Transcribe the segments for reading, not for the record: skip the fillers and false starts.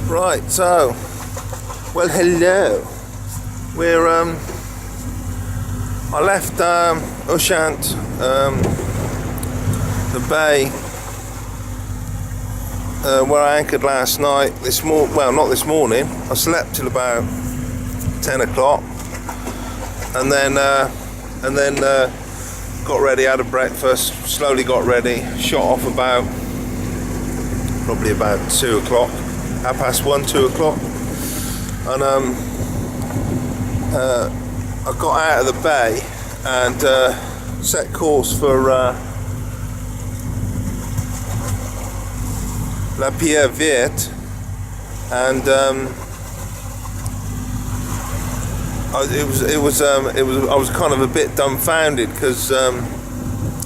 Right, so, well, hello. We're, I left Ushant, the bay, where I anchored last night. Well, not this morning. I slept till about 10 o'clock, and then got ready, had a breakfast, slowly got ready, shot off probably about 2 o'clock. 1:30, 2 o'clock, and I got out of the bay and set course for La Pierre Verte, and I was kind of a bit dumbfounded because I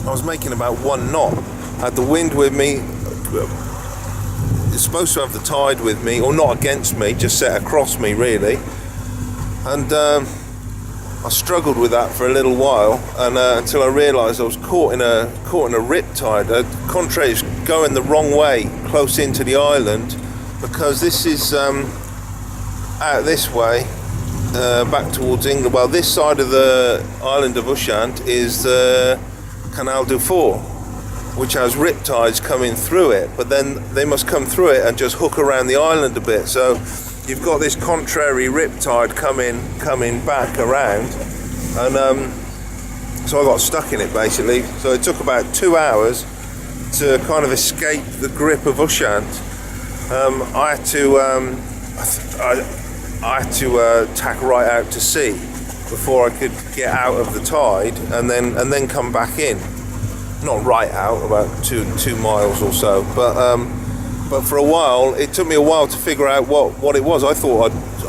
was making about 1 knot. I had the wind with me. It's supposed to have the tide with me, or not against me, just set across me really, and I struggled with that for a little while, and until I realised I was caught in a riptide. Contrary is going the wrong way, close into the island, because this is out this way, back towards England. Well, this side of the island of Ushant is the Canal du Fort, which has riptides coming through it, but then they must come through it and just hook around the island a bit. So you've got this contrary riptide coming back around, and so I got stuck in it basically. So it took about 2 hours to kind of escape the grip of Ushant. I had to tack right out to sea before I could get out of the tide and then come back in. Not right out, about two miles or so, but for a while it took me a while to figure out what it was. I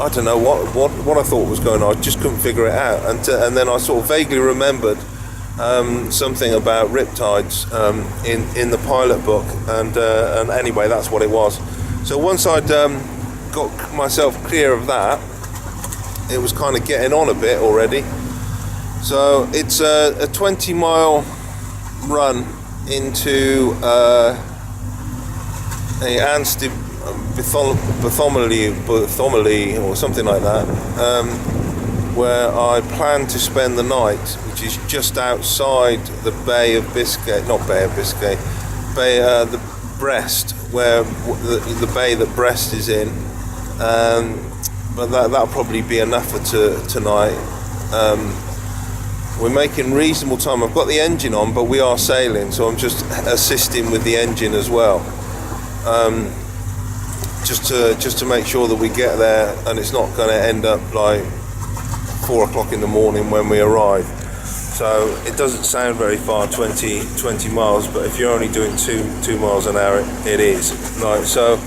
don't know what I thought was going on. I just couldn't figure it out, and then I sort of vaguely remembered something about riptides in the pilot book, and anyway, that's what it was. So once I'd got myself clear of that, it was kind of getting on a bit already. So it's a 20-mile run into a Bartholomew or something like that, where I plan to spend the night, which is just outside the Bay of Biscay, the Brest, where the bay that Brest is in, but that'll probably be enough for tonight. We're making reasonable time. I've got the engine on, but we are sailing, so I'm just assisting with the engine as well, just to make sure that we get there and it's not going to end up like 4 o'clock in the morning when we arrive. So it doesn't sound very far, 20 miles, but if you're only doing 2 miles an hour, it is. Right, so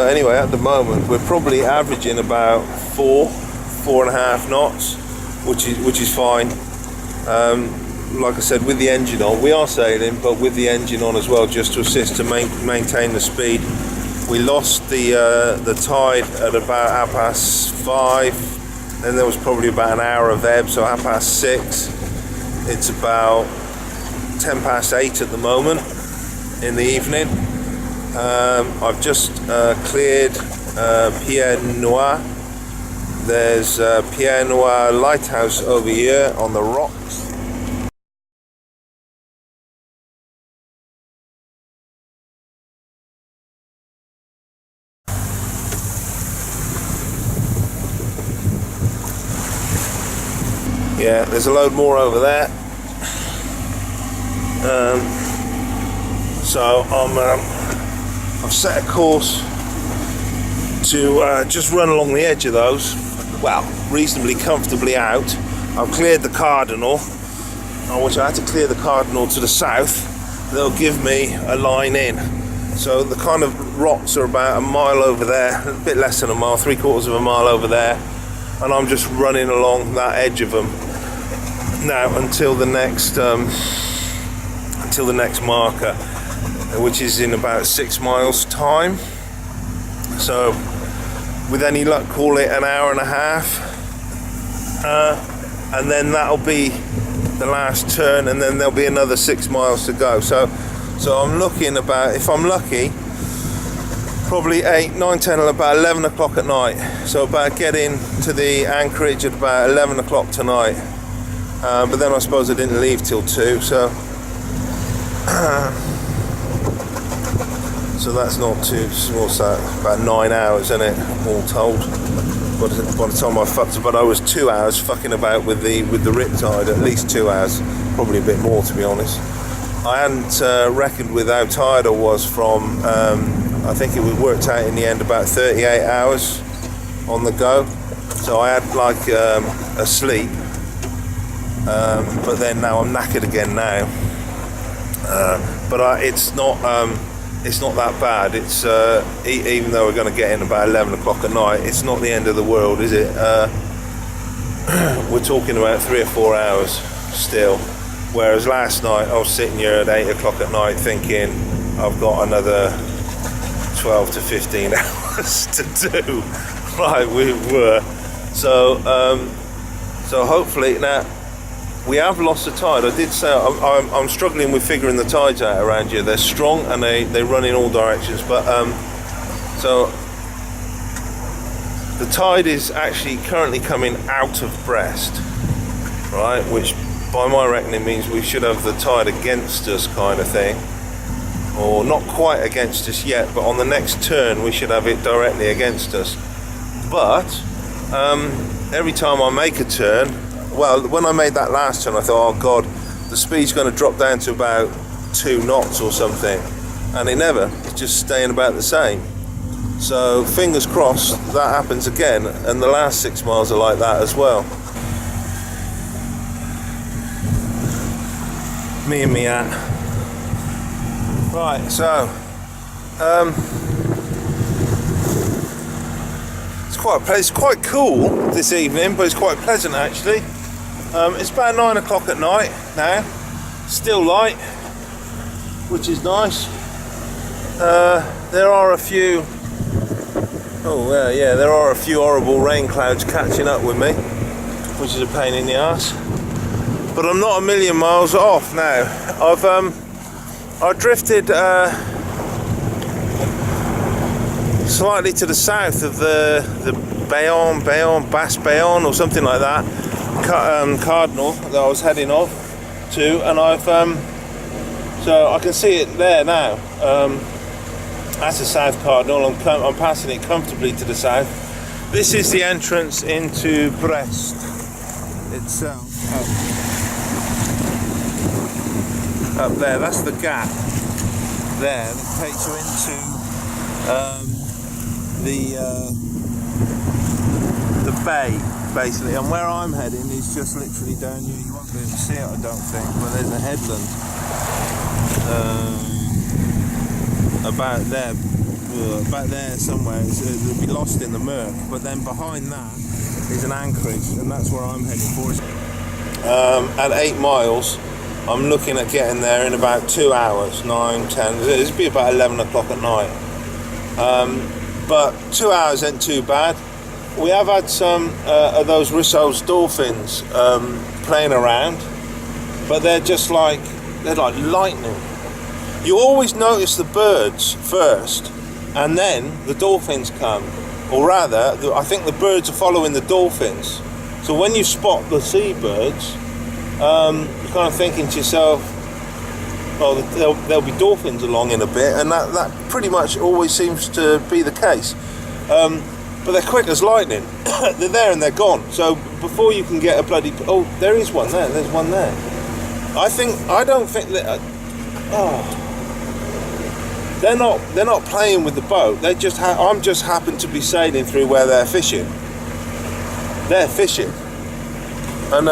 anyway, at the moment we're probably averaging about 4.5 knots, which is fine. Like I said, with the engine on, we are sailing, but with the engine on as well, just to assist to maintain the speed. We lost the tide at about 5:30. Then there was probably about an hour of ebb, so 6:30. It's about 8:10 at the moment in the evening. I've just cleared Pierre Noir. There's Pierre Noir lighthouse over here on the rocks. Yeah, there's a load more over there. So I've set a course to just run along the edge of those. Well, reasonably comfortably out. I've cleared the cardinal, which I had to clear the cardinal to the south. They'll give me a line in. So the kind of rocks are about a mile over there, a bit less than a mile, 3/4 of a mile over there, and I'm just running along that edge of them now until the next marker, which is in about 6 miles time. So with any luck, call it an hour and a half, and then that'll be the last turn, and then there'll be another 6 miles to go. So So I'm looking about, if I'm lucky, probably 8, 9, 10, about 11 o'clock at night. So about getting to the anchorage at about 11 o'clock tonight. But then I suppose I didn't leave till 2, so so that's not too small. So about 9 hours, isn't it, all told? By the time I fucked about, I was 2 hours fucking about with the riptide, at least 2 hours, probably a bit more to be honest. I hadn't reckoned with how tired I was from. I think it worked out in the end about 38 hours on the go. So I had like a sleep, but then now I'm knackered again now. But it's not that bad. It's even though we're going to get in about 11 o'clock at night, it's not the end of the world, is it? We're talking about 3 or 4 hours still. Whereas last night I was sitting here at 8 o'clock at night thinking I've got another 12 to 15 hours to do. Right, we were. So hopefully now. We have lost the tide. I did say I'm struggling with figuring the tides out around here. They're strong and they run in all directions. But so the tide is actually currently coming out of Brest, right? Which by my reckoning means we should have the tide against us, kind of thing, or not quite against us yet. But on the next turn we should have it directly against us. But every time I make a turn. Well, when I made that last turn, I thought, oh God, the speed's going to drop down to about 2 knots or something. And it never. It's just staying about the same. So, fingers crossed, that happens again. And the last 6 miles are like that as well. Me and me at. Right, so... It's quite cool this evening, but it's quite pleasant actually. It's about 9 o'clock at night now, still light, which is nice. There are a few horrible rain clouds catching up with me, which is a pain in the ass. But I'm not a million miles off now. I drifted slightly to the south of the Bass Bayonne or something like that, cardinal that I was heading off to, and I've so I can see it there now. That's the south cardinal. I'm passing it comfortably to the south. This is the entrance into Brest itself. Up there, that's the gap there that takes you into the bay, basically, and where I'm heading is just literally down here. You won't be able to see it, I don't think, but there's a headland about there somewhere. It'll be lost in the murk, but then behind that is an anchorage, and that's where I'm heading for. At 8 miles, I'm looking at getting there in about 2 hours, 9, 10. It'll be about 11 o'clock at night. But 2 hours ain't too bad. We have had some of those Risso's dolphins playing around, but they're like lightning. You always notice the birds first, and then the dolphins come. Or rather, I think the birds are following the dolphins. So when you spot the seabirds, you're kind of thinking to yourself, well, there'll be dolphins along in a bit, and that pretty much always seems to be the case. But they're quick as lightning. They're there and they're gone. So before you can get a bloody... Oh, there is one there. There's one there. I don't think that... They're not playing with the boat. They just I'm just happen to be sailing through where they're fishing. They're fishing, and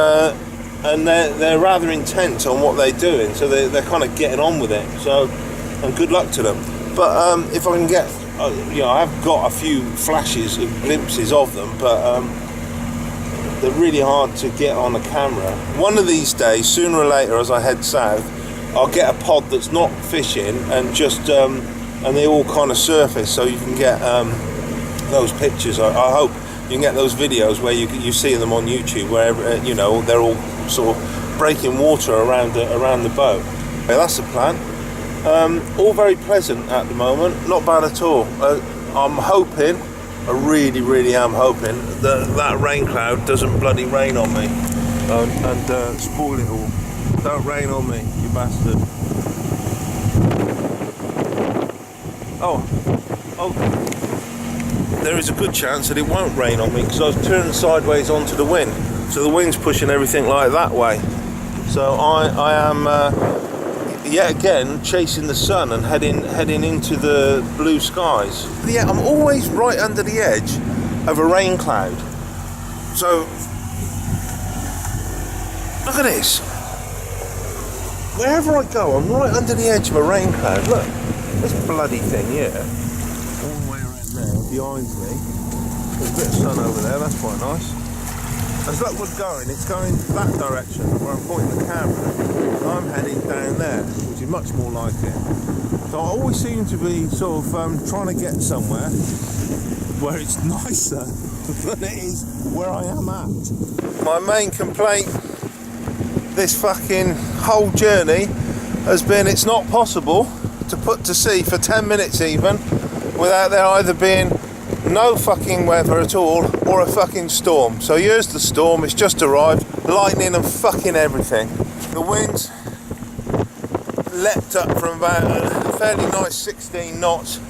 they're rather intense on what they're doing. So they're kind of getting on with it. So, and good luck to them. But if I can get, I've got a few flashes, glimpses of them, but they're really hard to get on a camera. One of these days, sooner or later, as I head south, I'll get a pod that's not fishing and just and they all kind of surface, so you can get those pictures. I hope you can get those videos where you see them on YouTube, where they're all sort of breaking water around the boat. Okay, that's the plan. All very pleasant at the moment, not bad at all. I'm hoping, I really am hoping that that rain cloud doesn't bloody rain on me and spoil it all. Don't rain on me, you bastard. Oh, there is a good chance that it won't rain on me because I was turning sideways onto the wind, so the wind's pushing everything like that way. So I am yet again chasing the sun and heading into the blue skies. But yeah, I'm always right under the edge of a rain cloud. So look at this. Wherever I go, I'm right under the edge of a rain cloud. Look, this bloody thing here, all the way around there, behind me. There's a bit of sun over there, that's quite nice. As luck was going, it's going that direction where I'm pointing the camera. I'm heading down there, which is much more like it. So I always seem to be sort of trying to get somewhere where it's nicer than it is where I am at. My main complaint this fucking whole journey has been it's not possible to put to sea for 10 minutes even without there either being no fucking weather at all or a fucking storm. So here's the storm, it's just arrived, lightning and fucking everything. The winds leapt up from about a fairly nice 16 knots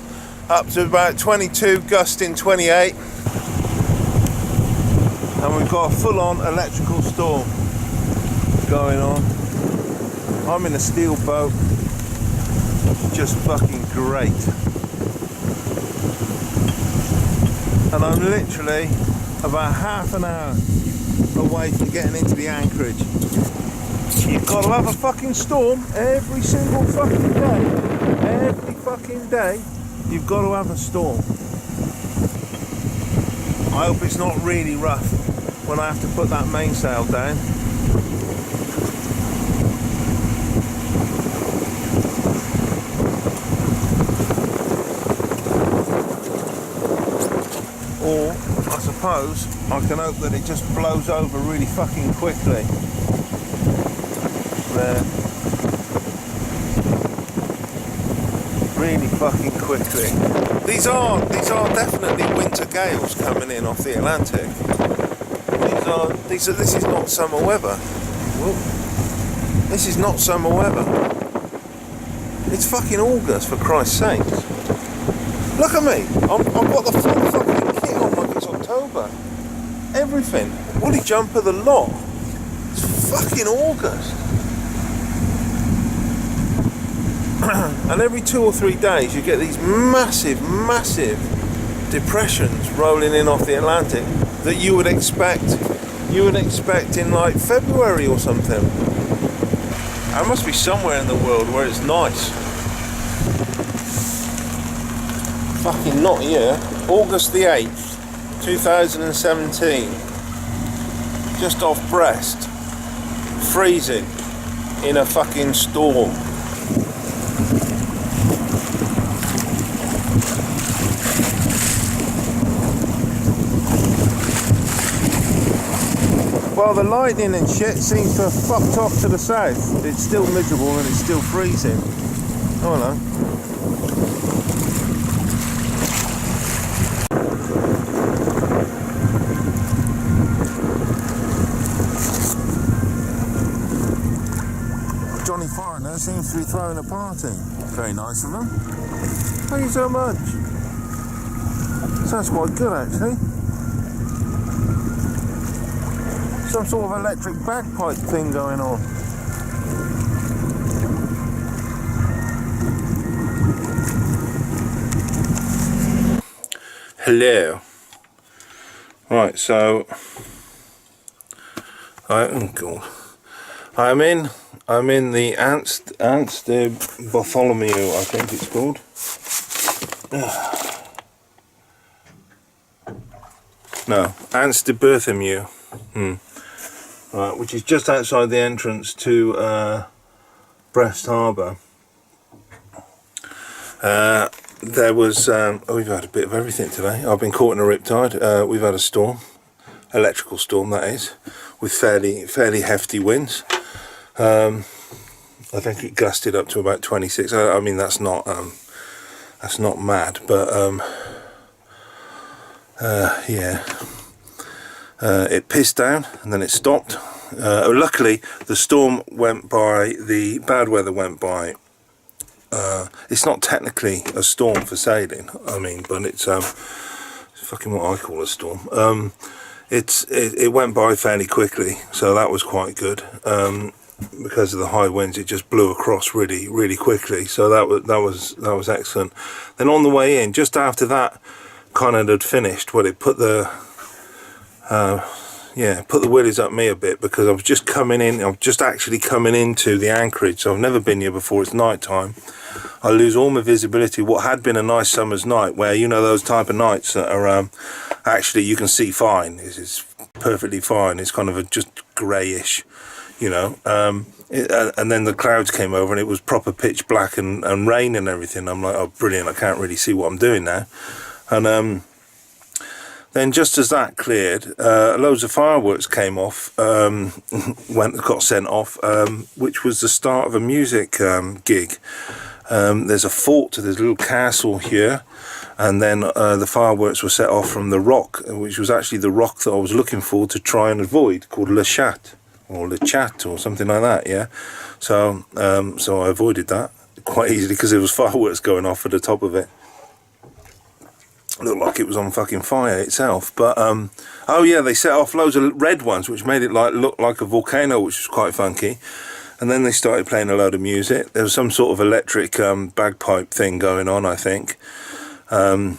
up to about 22, gusting 28, and we've got a full-on electrical storm going on. I'm in a steel boat, just fucking great. And I'm literally about half an hour away from getting into the anchorage. You've got to have a fucking storm every single fucking day. Every fucking day, you've got to have a storm. I hope it's not really rough when I have to put that mainsail down. Or, I suppose, I can hope that it just blows over really fucking quickly. There. Really fucking quickly. These are definitely winter gales coming in off the Atlantic. This is not summer weather. Whoa. This is not summer weather. It's fucking August, for Christ's sake. Look at me. I've got the full fucking kit on like it's October. Everything. Woolly jumper, the lot. It's fucking August. And every 2 or 3 days you get these massive depressions rolling in off the Atlantic that you would expect in like February or something. There must be somewhere in the world where it's nice. Fucking not here. August the 8th, 2017. Just off Brest. Freezing in a fucking storm. Well, the lightning and shit seems to have fucked off to the south. It's still miserable and it's still freezing. Oh no. Johnny Foreigner seems to be throwing a party. Very nice of him. Thank you so much. Sounds quite good actually. Some sort of electric bagpipe thing going on. Hello. Right, so I'm in the Ants de Bartholomew, I think it's called. No, Ants de Bartholomew. Right, which is just outside the entrance to Brest Harbour. There was, we've had a bit of everything today. I've been caught in a riptide. We've had a storm, electrical storm that is, with fairly hefty winds. I think it gusted up to about 26. I mean, that's not mad, but yeah. It pissed down and then it stopped. Luckily, the storm went by, the bad weather went by. It's not technically a storm for sailing, I mean, but it's fucking what I call a storm. It went by fairly quickly, so that was quite good. Because of the high winds, it just blew across really quickly. So that was excellent. Then on the way in, just after that kind of had finished, well, it put the put the willies up me a bit, because I was just coming in. I'm just actually coming into the anchorage, so I've never been here before. It's night time. I lose all my visibility. What had been a nice summer's night, where, you know, those type of nights that are actually you can see fine. It's perfectly fine. It's kind of a just greyish, you know. And then the clouds came over and it was proper pitch black and rain and everything. I'm like, oh brilliant, I can't really see what I'm doing now. And then just as that cleared, loads of fireworks came off, got sent off, which was the start of a music gig. There's a fort, there's a little castle here, and then the fireworks were set off from the rock, which was actually the rock that I was looking for to try and avoid, called Le Chat, or Le Chat, or something like that, yeah. So I avoided that quite easily, because there was fireworks going off at the top of it. Looked like it was on fucking fire itself. But oh yeah, they set off loads of red ones, which made it look like a volcano, which was quite funky. And then they started playing a load of music. There was some sort of electric bagpipe thing going on, I think. I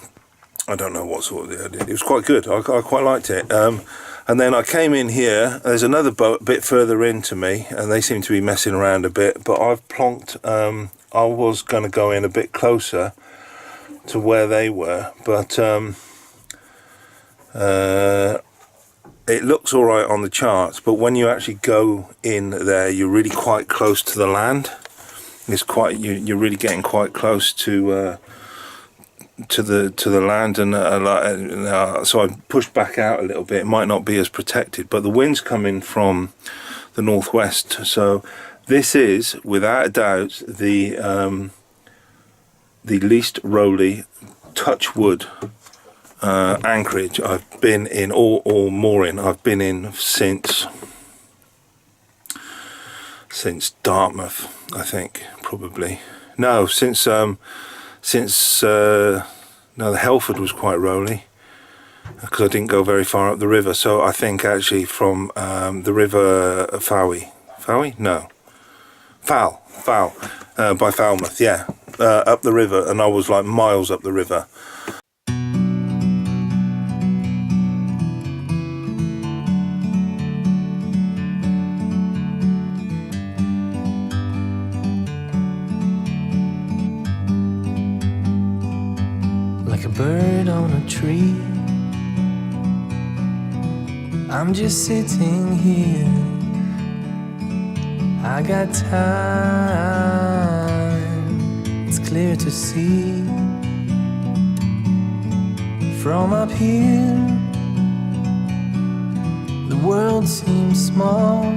don't know what sort of it was. Quite good. I quite liked it. And then I came in here. There's another boat a bit further into me, and they seem to be messing around a bit. But I've plonked. I was going to go in a bit closer to where they were, but it looks all right on the charts. But when you actually go in there, you're really quite close to the land. It's quite you're really getting quite close to the land, and so I pushed back out a little bit. It might not be as protected, but the wind's coming from the northwest, so this is without a doubt the least rolly, touch wood, anchorage I've been in, or mooring I've been in since Dartmouth, I think, probably. No, since no, the Helford was quite rolly, because I didn't go very far up the river. So I think actually from the river Fowey, by Falmouth, yeah. Up the river, and I was like miles up the river. Like a bird on a tree, I'm just sitting here. I got time, it's clear to see. From up here, the world seems small.